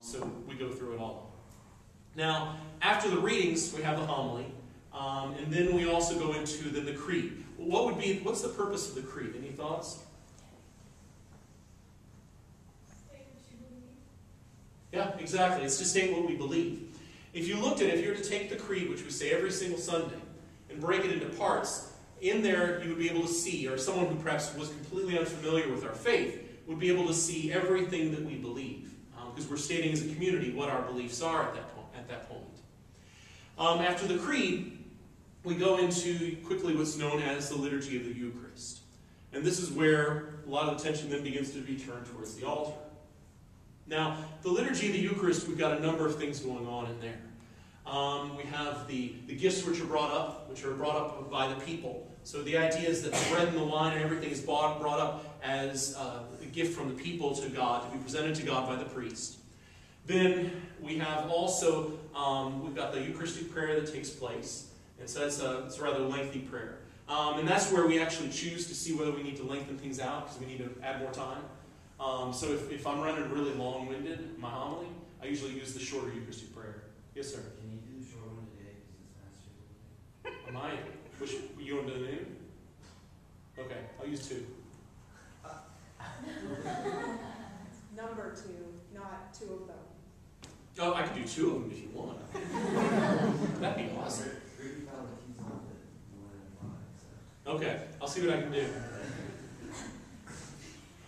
So we go through it all. Now, after the readings, we have the homily, and then we also go into the creed. What's the purpose of the creed? Any thoughts? Yeah, exactly. It's to state what we believe. If you looked at it, if you were to take the creed, which we say every single Sunday, and break it into parts, in there you would be able to see, or someone who perhaps was completely unfamiliar with our faith, would be able to see everything that we believe. Because we're stating as a community what our beliefs are at that point. After the creed, we go into quickly what's known as the liturgy of the Eucharist. And this is where a lot of attention then begins to be turned towards the altar. Now, the liturgy of the Eucharist, we've got a number of things going on in there. We have the gifts which are brought up by the people. So the idea is that the bread and the wine and everything is brought up as a gift from the people to God, to be presented to God by the priest. Then we have also, we've got the Eucharistic prayer that takes place. And so it's a rather lengthy prayer. And that's where we actually choose to see whether we need to lengthen things out because we need to add more time. So if I'm running really long-winded in my homily, I usually use the shorter Eucharistic prayer. Yes, sir? Can you do the short one today because it's faster? Am I? Which, you want to do the noon? Okay, I'll use 2. Number 2, not 2 of them. Oh, I can do 2 of them if you want. That'd be awesome. Okay, I'll see what I can do.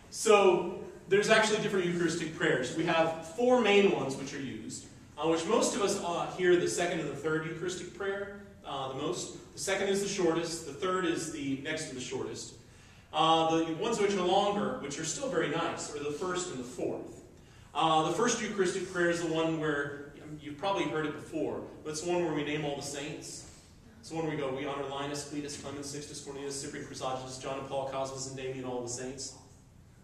So, there's actually different Eucharistic prayers. We have 4 main ones which are used, which most of us hear the second and the third Eucharistic prayer the most. The second is the shortest. The third is the next to the shortest. The ones which are longer, which are still very nice, are the first and the fourth. The first Eucharistic prayer is the one where, you've probably heard it before, but it's the one where we name all the saints. It's the one where we go, we honor Linus, Cletus, Clement, Sixtus, Cornelius, Cyprian, Chrysogonus, John and Paul, Cosmas, and Damian, all the saints.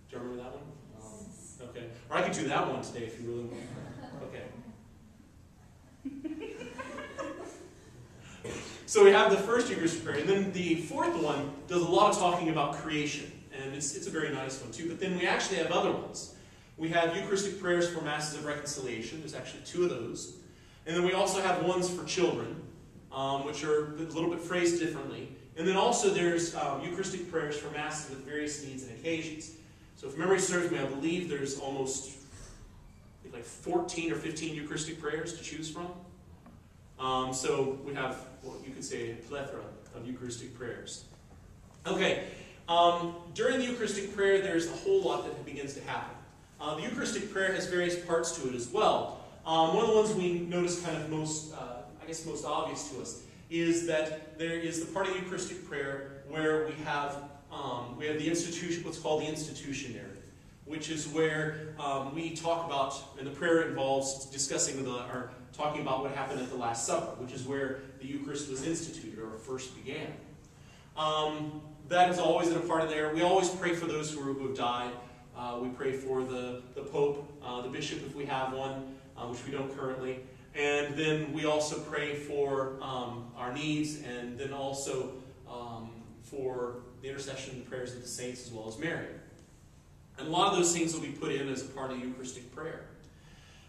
Do you remember that one? Okay. Or I could do that one today if you really want. Okay. So we have the first Eucharistic prayer, and then the fourth one does a lot of talking about creation, and it's a very nice one too. But then we actually have other ones. We have Eucharistic prayers for Masses of Reconciliation. There's actually 2 of those. And then we also have ones for children, which are a little bit phrased differently. And then also there's Eucharistic prayers for Masses with various needs and occasions. So if memory serves me, I believe there's almost like 14 or 15 Eucharistic prayers to choose from. So we have, well, you could say, a plethora of Eucharistic prayers. Okay, during the Eucharistic prayer, there's a whole lot that begins to happen. The Eucharistic prayer has various parts to it as well. One of the ones we notice kind of most obvious to us is that there is the part of the Eucharistic prayer where we have the institution, what's called the institutionary, which is where we talk about, and the prayer involves discussing or talking about what happened at the Last Supper, which is where the Eucharist was instituted or first began. That is always in a part of there. We always pray for those who have died. We pray for the Pope, the Bishop if we have one, which we don't currently. And then we also pray for our needs, and then also for the intercession and the prayers of the saints as well as Mary. And a lot of those things will be put in as a part of the Eucharistic prayer.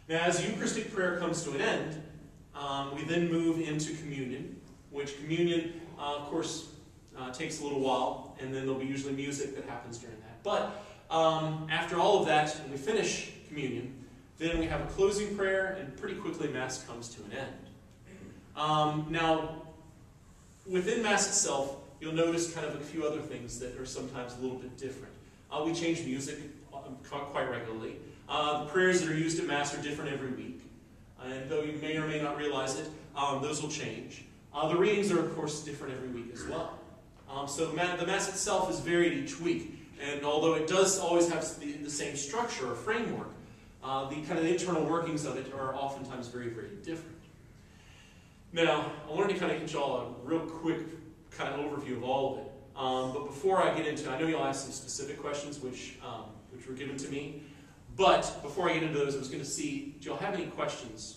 Now, as the Eucharistic prayer comes to an end, we then move into communion, which communion, of course, takes a little while, and then there'll be usually music that happens during that. But after all of that, when we finish communion, then we have a closing prayer, and pretty quickly Mass comes to an end. Now, within Mass itself, you'll notice kind of a few other things that are sometimes a little bit different. We change music quite regularly. The prayers that are used at Mass are different every week. And though you may or may not realize it, those will change. The readings are, of course, different every week as well. So the Mass itself is varied each week. And although it does always have the same structure or framework, the internal workings of it are oftentimes very, very different. Now, I wanted to kind of get you all a real quick kind of overview of all of it. But before I get into, I know you'll ask some specific questions which were given to me. But before I get into those, I was going to see, do y'all have any questions?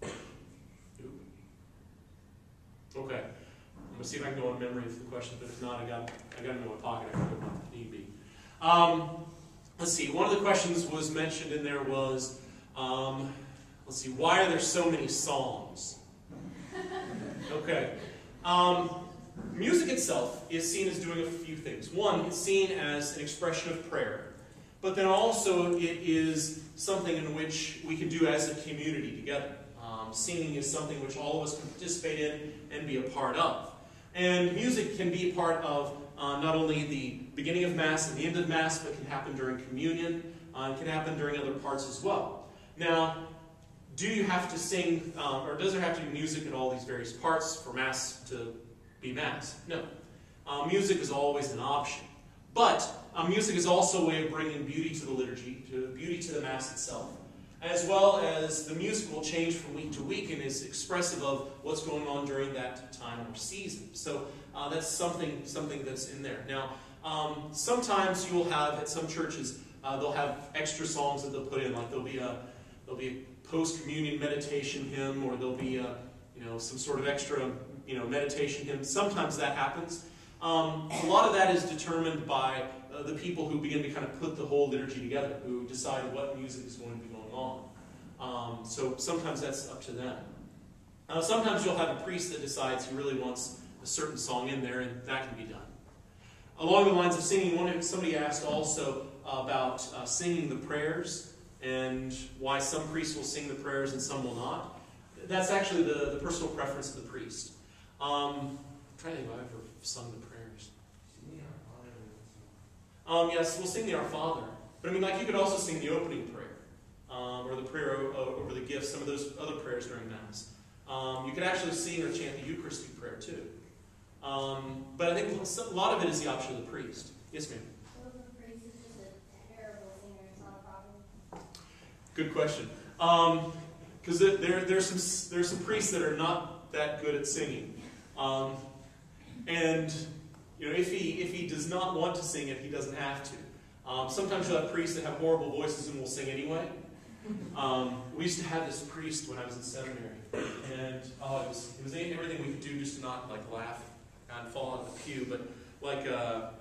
Okay. I'm going to see if I can go on memory for the questions, but if not, I got them in my pocket. I can go if need be. let's see, one of the questions was mentioned in there was, let's see, why are there so many psalms? Okay. Music itself is seen as doing a few things. One, it's seen as an expression of prayer, but then also it is something in which we can do as a community together. Singing is something which all of us can participate in and be a part of. And music can be a part of not only the beginning of Mass and the end of Mass, but can happen during communion. It can happen during other parts as well. Now, do you have to sing, or does there have to be music at all these various parts for Mass to be Mass? No. Music is always an option. But music is also a way of bringing beauty to the liturgy, beauty to the Mass itself, as well as the music will change from week to week and is expressive of what's going on during that time or season. So that's something that's in there. Now, sometimes you will have, at some churches, they'll have extra songs that they'll put in, like there'll be a post-communion meditation hymn, or there'll be some sort of extra meditation hymn. Sometimes that happens. A lot of that is determined by the people who begin to kind of put the whole liturgy together, who decide what music is going to be going on. So sometimes that's up to them. Sometimes you'll have a priest that decides he really wants a certain song in there, and that can be done. Along the lines of singing, somebody asked also about singing the prayers, and why some priests will sing the prayers and some will not. That's actually the personal preference of the priest. I'm trying to think if I've ever sung the prayers. Yes, we'll sing the Our Father. But I mean, like, you could also sing the opening prayer, or the prayer over the gifts, some of those other prayers during Mass. You could actually sing or chant the Eucharistic prayer too. But I think a lot of it is the option of the priest. Yes, ma'am? So if the priest is just a terrible singer, it's not a problem? Good question. Because there's some priests that are not that good at singing. And if he does not want to sing it, he doesn't have to. Sometimes you'll have priests that have horrible voices and will sing anyway. We used to have this priest when I was in seminary, and it was everything we could do just to not laugh and fall out of the pew. But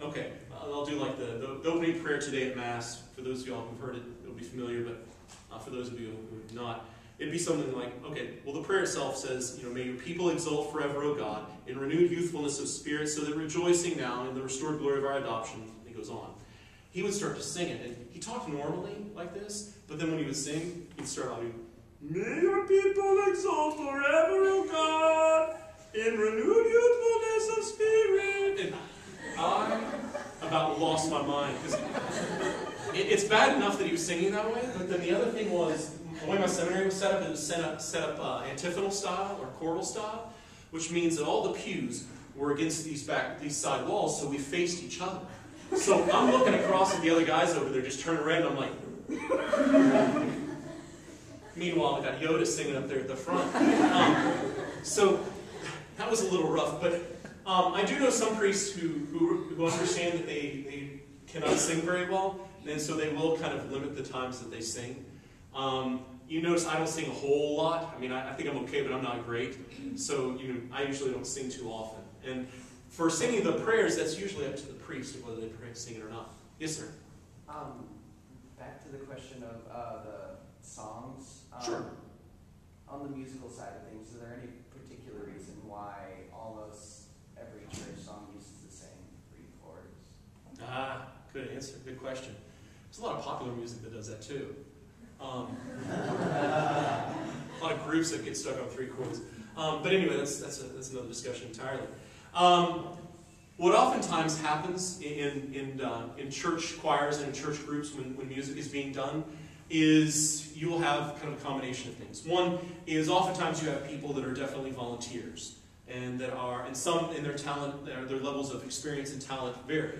okay, I'll do the opening prayer today at Mass. For those of y'all who've heard it, it'll be familiar. But for those of you who have not, it'd be something like, okay, well, the prayer itself says, may your people exult forever, O God, in renewed youthfulness of spirit, so that rejoicing now in the restored glory of our adoption, and he goes on. He would start to sing it, and he talked normally like this, but then when he would sing, he'd start out, may your people exult forever, O God, in renewed youthfulness of spirit. And I about lost my mind, because it's bad enough that he was singing that way, but then the other thing was, the way my seminary was set up, it was set up antiphonal style or choral style, which means that all the pews were against these side walls, so we faced each other. So I'm looking across at the other guys over there, just turning around, and I'm like. Meanwhile, I got Yoda singing up there at the front. So that was a little rough, but I do know some priests who understand that they cannot sing very well, and so they will kind of limit the times that they sing. You notice I don't sing a whole lot. I mean, I think I'm okay, but I'm not great. So, I usually don't sing too often. And for singing the prayers, that's usually up to the priest of whether they sing it or not. Yes, sir? Back to the question of the songs. Sure. On the musical side of things, is there any particular reason why almost every church song uses the same 3 chords? Good answer. Good question. There's a lot of popular music that does that too. A lot of groups that get stuck on 3 chords. But anyway, that's another discussion entirely. What oftentimes happens in church choirs and in church groups when music is being done is you will have kind of a combination of things. One is oftentimes you have people that are definitely volunteers and that are, and some in their talent, their levels of experience and talent vary.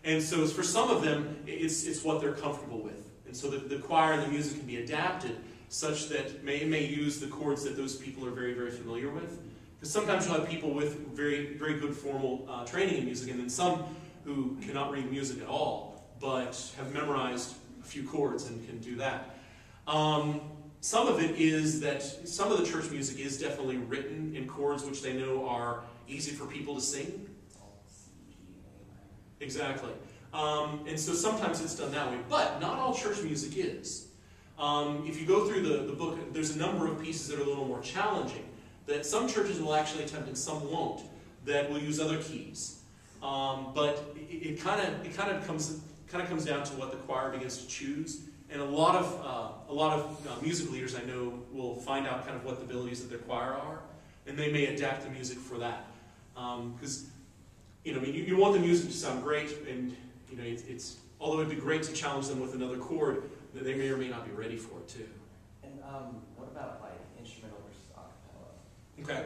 And so for some of them, it's what they're comfortable with. And so the choir and the music can be adapted such that may use the chords that those people are very, very familiar with. Because sometimes you'll have people with very, very good formal training in music, and then some who cannot read music at all, but have memorized a few chords and can do that. Some of it is that some of the church music is definitely written in chords which they know are easy for people to sing. It's all C, G, A minor. Exactly. And so sometimes it's done that way, but not all church music is. If you go through the book, there's a number of pieces that are a little more challenging, that some churches will actually attempt and some won't, that will use other keys. But it kind of comes down to what the choir begins to choose. And a lot of music leaders I know will find out kind of what the abilities of their choir are, and they may adapt the music for that. Because you want the music to sound great, and it's although it'd be great to challenge them with another chord, that they may or may not be ready for it too. And what about like instrumental versus a cappella? Okay,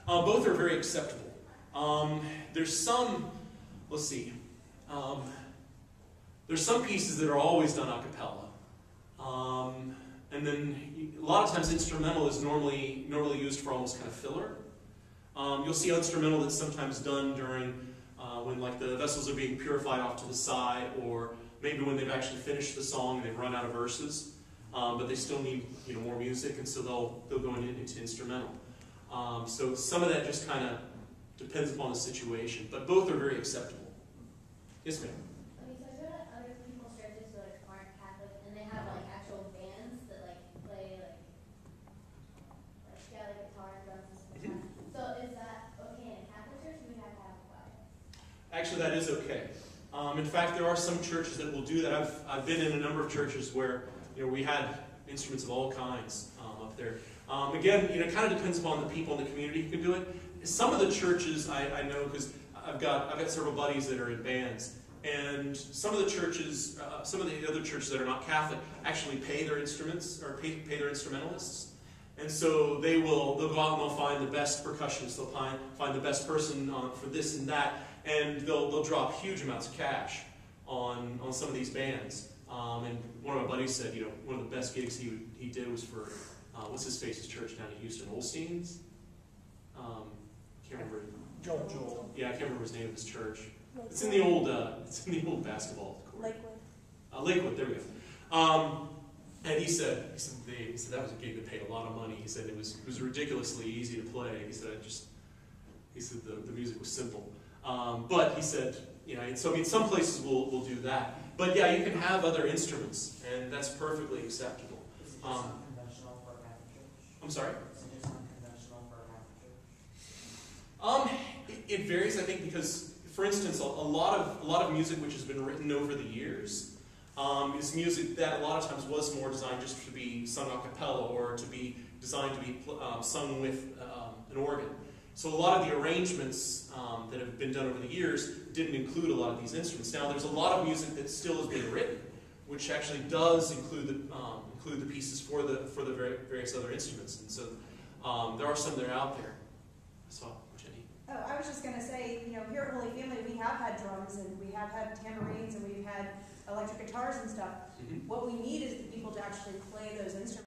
both are very acceptable. There's some, let's see, there's some pieces that are always done a cappella. And then a lot of times instrumental is normally used for almost kind of filler. You'll see instrumental that's sometimes done during when like the vessels are being purified off to the side, or maybe when they've actually finished the song and they've run out of verses, but they still need more music, and so they'll go into instrumental. So some of that just kind of depends upon the situation, but both are very acceptable. Yes, ma'am. Okay, so I go to other people's churches that aren't Catholic, and they have like actual bands that like play like guitar and drums and stuff like that. So is that okay in a Catholic church? Or we have to have a choir? Actually, that is okay. In fact, there are some churches that will do that. I've been in a number of churches where we had instruments of all kinds up there. Again, it kind of depends upon the people in the community who can do it. Some of the churches I know, because I've got several buddies that are in bands, and some of the churches, some of the other churches that are not Catholic, actually pay their instruments or pay their instrumentalists, and so they'll go out and they'll find the best percussionists, they'll find the best person for this and that, and they'll drop huge amounts of cash on some of these bands. And one of my buddies said, one of the best gigs he did was for what's his face's church down in Houston, Olstein's. Can't remember. Joel. Yeah, I can't remember his name of his church. It's in the old basketball court. Lakewood. There we go. And he said that was a gig that paid a lot of money. He said it was ridiculously easy to play. He said the music was simple. But he said, some places will do that. But yeah, you can have other instruments, and that's perfectly acceptable. Is it just unconventional for a Catholic church? I'm sorry? Is it just unconventional for a Catholic church? It varies, I think, because, for instance, a lot of music which has been written over the years is music that a lot of times was more designed just to be sung a cappella, or to be designed to be sung with an organ. So a lot of the arrangements that have been done over the years didn't include a lot of these instruments. Now, there's a lot of music that still is being written, which actually does include the pieces for the various other instruments, and so there are some that are out there. So, Jenny. Oh, I was just going to say, here at Holy Family, we have had drums, and we have had tambourines, and we've had electric guitars and stuff. Mm-hmm. What we need is the people to actually play those instruments.